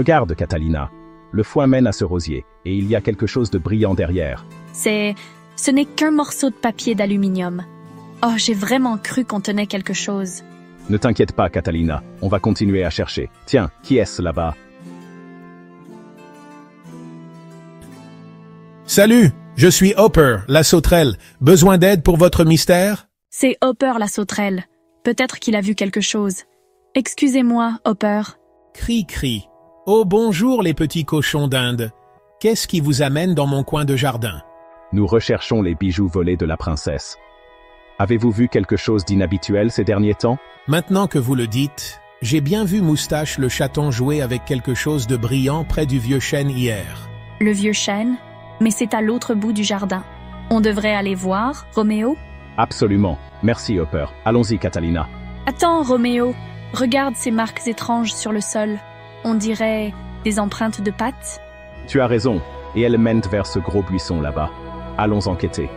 Regarde, Catalina. Le foin mène à ce rosier, et il y a quelque chose de brillant derrière. Ce n'est qu'un morceau de papier d'aluminium. Oh, j'ai vraiment cru qu'on tenait quelque chose. Ne t'inquiète pas, Catalina. On va continuer à chercher. Tiens, qui est-ce là-bas? Salut, je suis Hopper, la sauterelle. Besoin d'aide pour votre mystère? C'est Hopper la sauterelle. Peut-être qu'il a vu quelque chose. Excusez-moi, Hopper. Cri-cri. Oh bonjour les petits cochons d'Inde. Qu'est-ce qui vous amène dans mon coin de jardin? Nous recherchons les bijoux volés de la princesse. Avez-vous vu quelque chose d'inhabituel ces derniers temps? Maintenant que vous le dites, j'ai bien vu Moustache le chaton jouer avec quelque chose de brillant près du vieux chêne hier. Le vieux chêne? Mais c'est à l'autre bout du jardin. On devrait aller voir, Roméo? Absolument. Merci, Hopper. Allons-y, Catalina. Attends, Roméo. Regarde ces marques étranges sur le sol. On dirait des empreintes de pattes. Tu as raison, et elles mènent vers ce gros buisson là-bas. Allons enquêter.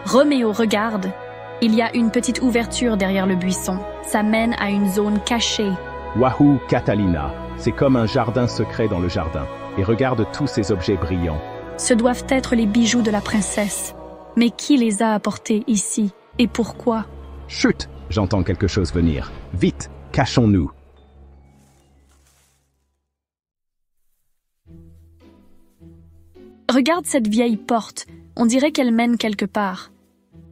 Roméo, regarde. Il y a une petite ouverture derrière le buisson. Ça mène à une zone cachée. Wahoo, Catalina. C'est comme un jardin secret dans le jardin. Et regarde tous ces objets brillants. Ce doivent être les bijoux de la princesse. Mais qui les a apportés ici? Et pourquoi? Chut! J'entends quelque chose venir. Vite, cachons-nous. Regarde cette vieille porte. On dirait qu'elle mène quelque part.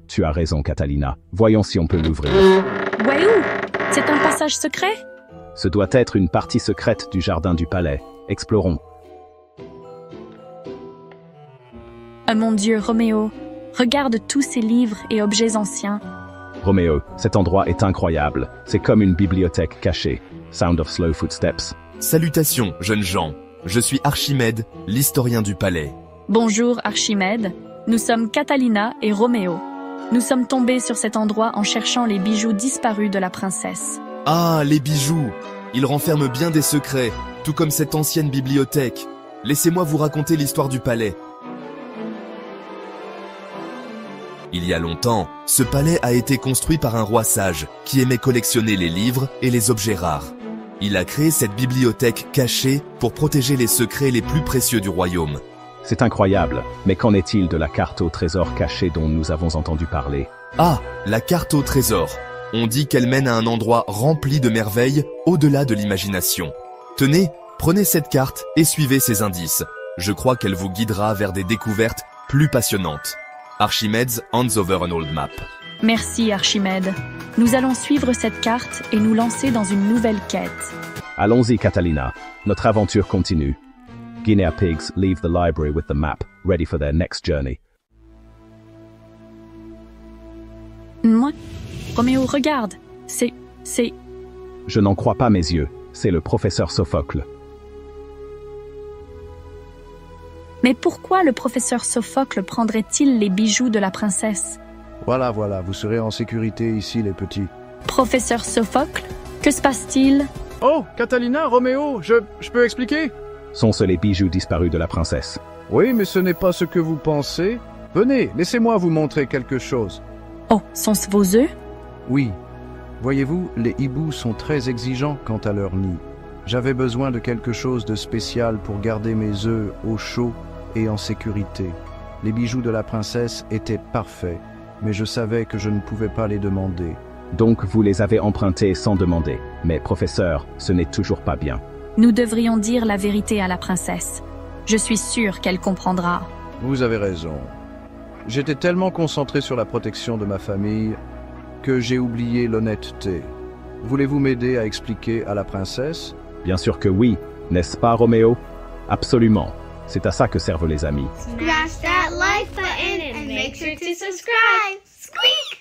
Tu as raison, Catalina. Voyons si on peut l'ouvrir. Wahou! C'est un passage secret? Ce doit être une partie secrète du jardin du palais. Explorons. Oh mon Dieu, Roméo. Regarde tous ces livres et objets anciens. Roméo, cet endroit est incroyable. C'est comme une bibliothèque cachée. Sound of slow footsteps. Salutations, jeunes gens. Je suis Archimède, l'historien du palais. Bonjour, Archimède. Nous sommes Catalina et Roméo. Nous sommes tombés sur cet endroit en cherchant les bijoux disparus de la princesse. Ah, les bijoux! Ils renferment bien des secrets, tout comme cette ancienne bibliothèque. Laissez-moi vous raconter l'histoire du palais. Il y a longtemps, ce palais a été construit par un roi sage qui aimait collectionner les livres et les objets rares. Il a créé cette bibliothèque cachée pour protéger les secrets les plus précieux du royaume. C'est incroyable, mais qu'en est-il de la carte au trésor caché dont nous avons entendu parler? Ah, la carte au trésor. On dit qu'elle mène à un endroit rempli de merveilles au-delà de l'imagination. Tenez, prenez cette carte et suivez ces indices. Je crois qu'elle vous guidera vers des découvertes plus passionnantes. Archimedes hands over an old map. Merci, Archimède. Nous allons suivre cette carte et nous lancer dans une nouvelle quête. Allons-y, Catalina. Notre aventure continue. Guinea pigs leave the library with the map, ready for their next journey. Moi? Roméo, regarde. C'est... Je n'en crois pas mes yeux. C'est le professeur Sophocle. Mais pourquoi le professeur Sophocle prendrait-il les bijoux de la princesse? Voilà, vous serez en sécurité ici, les petits. Professeur Sophocle, que se passe-t-il? Oh, Catalina, Roméo, je peux expliquer? Sont-ce les bijoux disparus de la princesse? Oui, mais ce n'est pas ce que vous pensez. Venez, laissez-moi vous montrer quelque chose. Oh, sont-ce vos œufs? Oui. Voyez-vous, les hiboux sont très exigeants quant à leur nid. J'avais besoin de quelque chose de spécial pour garder mes œufs au chaud et en sécurité. Les bijoux de la princesse étaient parfaits, mais je savais que je ne pouvais pas les demander. Donc vous les avez empruntés sans demander. Mais professeur, ce n'est toujours pas bien. Nous devrions dire la vérité à la princesse. Je suis sûre qu'elle comprendra. Vous avez raison. J'étais tellement concentré sur la protection de ma famille que j'ai oublié l'honnêteté. Voulez-vous m'aider à expliquer à la princesse? Bien sûr que oui, n'est-ce pas, Roméo? Absolument. C'est à ça que servent les amis. Smash that like button and make sure to subscribe. Squeak!